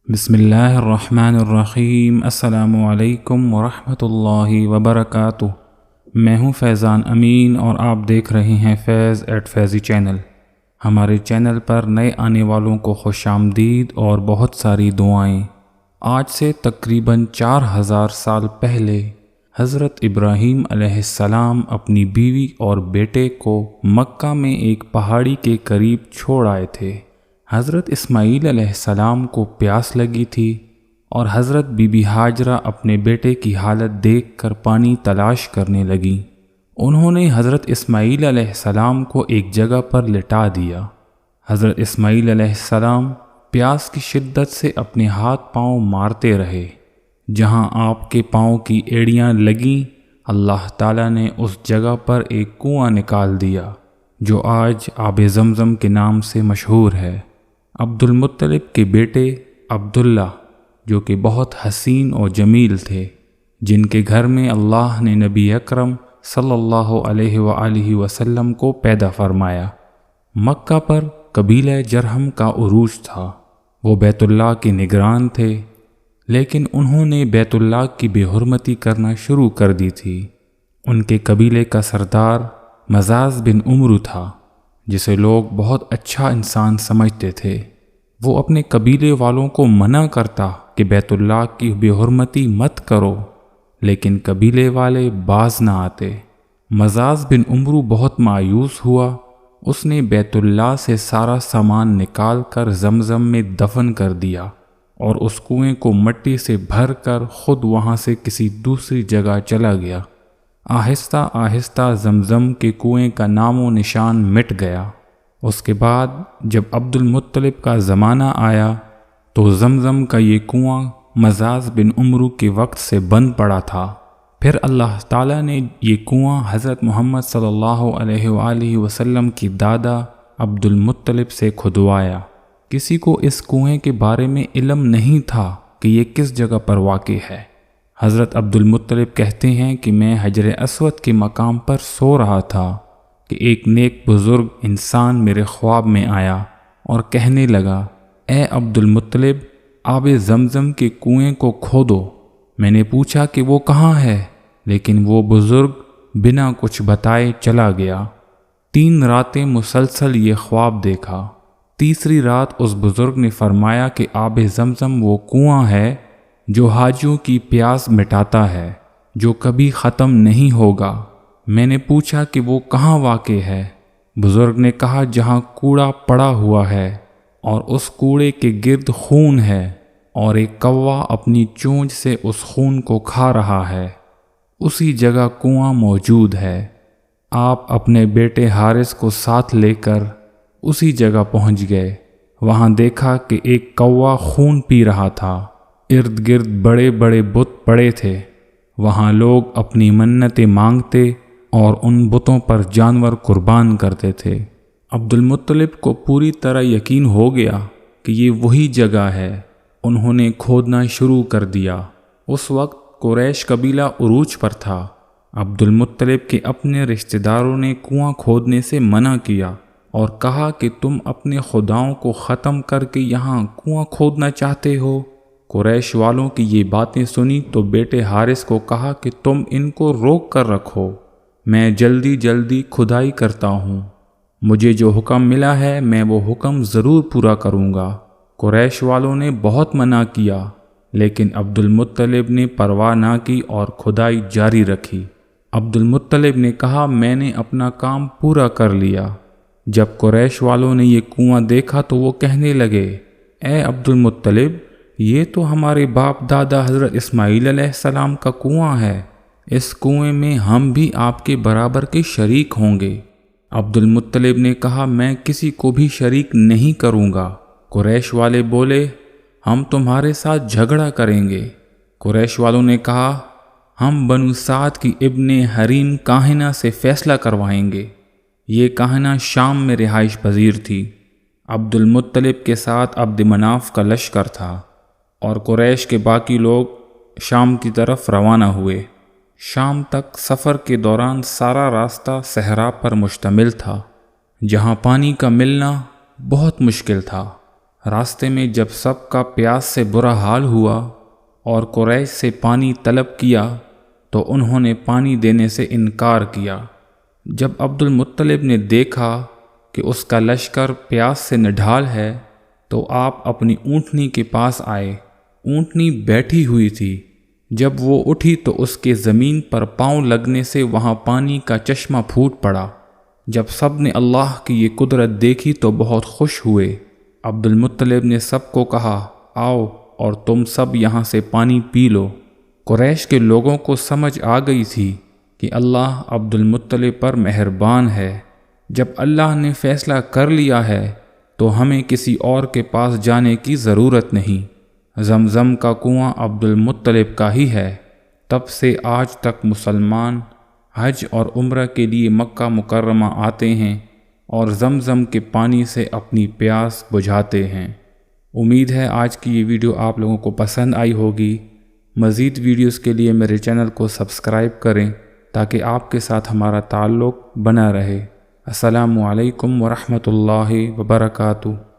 بسم اللہ الرحمن الرحیم۔ السلام علیکم ورحمۃ اللہ وبرکاتہ۔ میں ہوں فیضان امین اور آپ دیکھ رہے ہیں فیض ایٹ فیضی چینل۔ ہمارے چینل پر نئے آنے والوں کو خوش آمدید اور بہت ساری دعائیں۔ آج سے تقریباً 4000 سال پہلے حضرت ابراہیم علیہ السلام اپنی بیوی اور بیٹے کو مکہ میں ایک پہاڑی کے قریب چھوڑ آئے تھے۔ حضرت اسماعیل علیہ السلام کو پیاس لگی تھی اور حضرت بی بی ہاجرہ اپنے بیٹے کی حالت دیکھ کر پانی تلاش کرنے لگیں۔ انہوں نے حضرت اسماعیل علیہ السلام کو ایک جگہ پر لٹا دیا۔ حضرت اسماعیل علیہ السلام پیاس کی شدت سے اپنے ہاتھ پاؤں مارتے رہے۔ جہاں آپ کے پاؤں کی ایڑیاں لگیں، اللہ تعالیٰ نے اس جگہ پر ایک کنواں نکال دیا جو آج آب زمزم کے نام سے مشہور ہے۔ عبد المطلب کے بیٹے عبداللہ، جو کہ بہت حسین اور جمیل تھے، جن کے گھر میں اللہ نے نبی اکرم صلی اللہ علیہ وآلہ وسلم کو پیدا فرمایا۔ مکہ پر قبیلہ جرہم کا عروج تھا۔ وہ بیت اللہ کے نگران تھے، لیکن انہوں نے بیت اللہ کی بے حرمتی کرنا شروع کر دی تھی۔ ان کے قبیلے کا سردار مزاز بن عمرو تھا، جسے لوگ بہت اچھا انسان سمجھتے تھے۔ وہ اپنے قبیلے والوں کو منع کرتا کہ بیت اللہ کی بے حرمتی مت کرو، لیکن قبیلے والے باز نہ آتے۔ مزاز بن عمرو بہت مایوس ہوا۔ اس نے بیت اللہ سے سارا سامان نکال کر زمزم میں دفن کر دیا اور اس کنویں کو مٹی سے بھر کر خود وہاں سے کسی دوسری جگہ چلا گیا۔ آہستہ آہستہ زمزم کے کنویں کا نام و نشان مٹ گیا۔ اس کے بعد جب عبد المطلب کا زمانہ آیا تو زمزم کا یہ کنواں مزاز بن عمرو کے وقت سے بند پڑا تھا۔ پھر اللہ تعالیٰ نے یہ کنواں حضرت محمد صلی اللہ علیہ وآلہ وسلم کی دادا عبد المطلب سے کھدوایا۔ کسی کو اس کنویں کے بارے میں علم نہیں تھا کہ یہ کس جگہ پر واقع ہے۔ حضرت عبد المطلب کہتے ہیں کہ میں حجر اسود کے مقام پر سو رہا تھا کہ ایک نیک بزرگ انسان میرے خواب میں آیا اور کہنے لگا، اے عبد المطلب، آب زمزم کے کنویں کو کھودو۔ میں نے پوچھا کہ وہ کہاں ہے، لیکن وہ بزرگ بنا کچھ بتائے چلا گیا۔ 3 راتیں مسلسل یہ خواب دیکھا۔ تیسری رات اس بزرگ نے فرمایا کہ آب زمزم وہ کنواں ہے جو حاجیوں کی پیاس مٹاتا ہے، جو کبھی ختم نہیں ہوگا۔ میں نے پوچھا کہ وہ کہاں واقع ہے۔ بزرگ نے کہا جہاں کوڑا پڑا ہوا ہے اور اس کوڑے کے گرد خون ہے اور ایک کوا اپنی چونچ سے اس خون کو کھا رہا ہے، اسی جگہ کنواں موجود ہے۔ آپ اپنے بیٹے حارث کو ساتھ لے کر اسی جگہ پہنچ گئے۔ وہاں دیکھا کہ ایک کوا خون پی رہا تھا۔ ارد گرد بڑے بڑے بت پڑے تھے۔ وہاں لوگ اپنی منتیں مانگتے اور ان بتوں پر جانور قربان کرتے تھے۔ عبد المطلب کو پوری طرح یقین ہو گیا کہ یہ وہی جگہ ہے۔ انہوں نے کھودنا شروع کر دیا۔ اس وقت قریش قبیلہ عروج پر تھا۔ عبد المطلب کے اپنے رشتہ داروں نے کنواں کھودنے سے منع کیا اور کہا کہ تم اپنے خداؤں کو ختم کر کے یہاں کنواں کھودنا چاہتے ہو۔ قریش والوں کی یہ باتیں سنی تو بیٹے حارث کو کہا کہ تم ان کو روک کر رکھو، میں جلدی جلدی کھدائی کرتا ہوں۔ مجھے جو حکم ملا ہے میں وہ حکم ضرور پورا کروں گا۔ قریش والوں نے بہت منع کیا، لیکن عبد المطلب نے پرواہ نہ کی اور کھدائی جاری رکھی۔ عبد المطلب نے کہا میں نے اپنا کام پورا کر لیا۔ جب قریش والوں نے یہ کنواں دیکھا تو وہ کہنے لگے، اے عبد المطلب، یہ تو ہمارے باپ دادا حضرت اسماعیل علیہ السلام کا کنواں ہے۔ اس کنویں میں ہم بھی آپ کے برابر کے شریک ہوں گے۔ عبد المطلب نے کہا میں کسی کو بھی شریک نہیں کروں گا۔ قریش والے بولے، ہم تمہارے ساتھ جھگڑا کریں گے۔ قریش والوں نے کہا، ہم بنو سعد کی ابن حریم کاہنہ سے فیصلہ کروائیں گے۔ یہ کاہنہ شام میں رہائش پذیر تھی۔ عبد المطلب کے ساتھ عبد مناف کا لشکر تھا اور قریش کے باقی لوگ شام کی طرف روانہ ہوئے۔ شام تک سفر کے دوران سارا راستہ صحرا پر مشتمل تھا، جہاں پانی کا ملنا بہت مشکل تھا۔ راستے میں جب سب کا پیاس سے برا حال ہوا اور قریش سے پانی طلب کیا تو انہوں نے پانی دینے سے انکار کیا۔ جب عبد المطلب نے دیکھا کہ اس کا لشکر پیاس سے نڈھال ہے تو آپ اپنی اونٹنی کے پاس آئے۔ اونٹنی بیٹھی ہوئی تھی۔ جب وہ اٹھی تو اس کے زمین پر پاؤں لگنے سے وہاں پانی کا چشمہ پھوٹ پڑا۔ جب سب نے اللہ کی یہ قدرت دیکھی تو بہت خوش ہوئے۔ عبد المطلب نے سب کو کہا، آؤ اور تم سب یہاں سے پانی پی لو۔ قریش کے لوگوں کو سمجھ آ گئی تھی کہ اللہ عبد المطلب پر مہربان ہے۔ جب اللہ نے فیصلہ کر لیا ہے تو ہمیں کسی اور کے پاس جانے کی ضرورت نہیں۔ زمزم کا کنواں عبد المطلب کا ہی ہے۔ تب سے آج تک مسلمان حج اور عمرہ کے لیے مکہ مکرمہ آتے ہیں اور زمزم کے پانی سے اپنی پیاس بجھاتے ہیں۔ امید ہے آج کی یہ ویڈیو آپ لوگوں کو پسند آئی ہوگی۔ مزید ویڈیوز کے لیے میرے چینل کو سبسکرائب کریں تاکہ آپ کے ساتھ ہمارا تعلق بنا رہے۔ السلام علیکم ورحمۃ اللہ وبرکاتہ۔